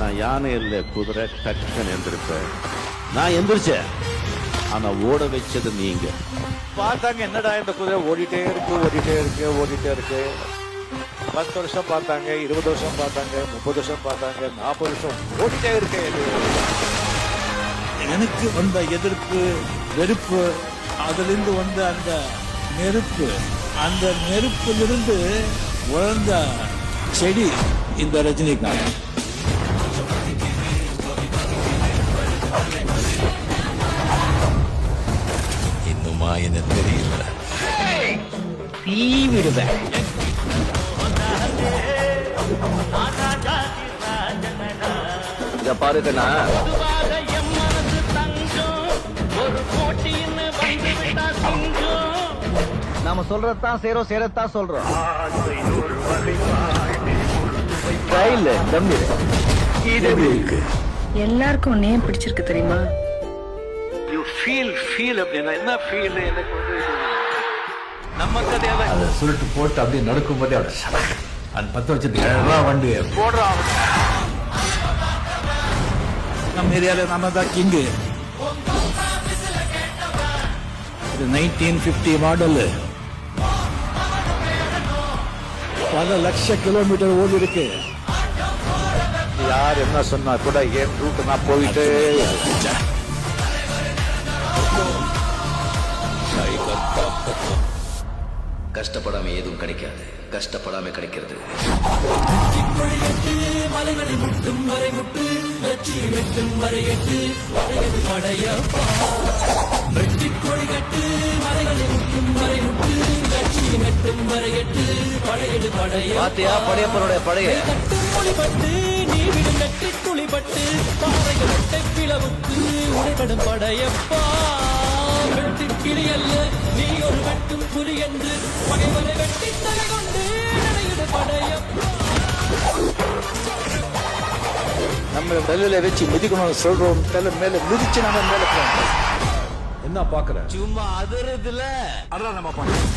நான் யானை இல்லை குதிரை டக்குன்னு எந்திருப்பேன். நான் எந்திரிச்சேன், ஆனா ஓட வச்சது நீங்க. பார்த்தாங்க, என்னடா இந்த குதிரை ஓடிட்டே இருக்கு. 10 வருஷம் பார்த்தாங்க, 20 வருஷம் பார்த்தாங்க, 30 வருஷம் பார்த்தாங்க, 40 வருஷம் ஓடிட்டே இருக்கு. எனக்கு வந்த எதிர்ப்பு, வெறுப்பு, அதிலிருந்து வந்த அந்த நெருப்பு, அந்த நெருப்பிலிருந்து வளர்ந்த செடி இந்த ரஜினிகாந்த். இன்னுமா என்ன தெரியல, தீ விடுவேன். இத பாருங்கண்ணா, நாம சொல்றதான் செய்யறோம், செய்யறதான் சொல்றோம். எல்லாருக்கும் உன்னையே பிடிச்சிருக்கு தெரியுமா? என்ன ஃபீல் எனக்கு வந்து நம்ம கதையால அதை சுருட்டு போட்டு அப்படியே நடக்கும் போதே அவட அந்த 10 வருஷத்துக்கு வண்டி போடுறான். நம்ம ஏரியால நம்ம தான் கிங்கு. இது 1950 மாடல், பல லட்ச கிலோமீட்டர் ஓடி இருக்கு. யார் என்ன சொன்னா கூட என் ரூட் நான் போயிட்டு கஷ்டப்படாம எதுவும் கிடைக்காது, கஷ்டப்படாம கிடைக்கிறது. பாத்தியா படையப்பனுடைய படைய படையப்பா கிளி அல்ல, நீ ஒரு வெட்டும் புலி என்று பகைவரை வெட்டி தலை கொண்டு நடையிடு படையப்பா. நம்ம தலையில வச்சு மிதிக்கணும் சொல்றோம், தலை மேல மிதிச்சு நம்ம மேல போறோம். என்ன பாக்குற? சும்மா அதிரதுல அதான் நம்ம பாக்குறோம்.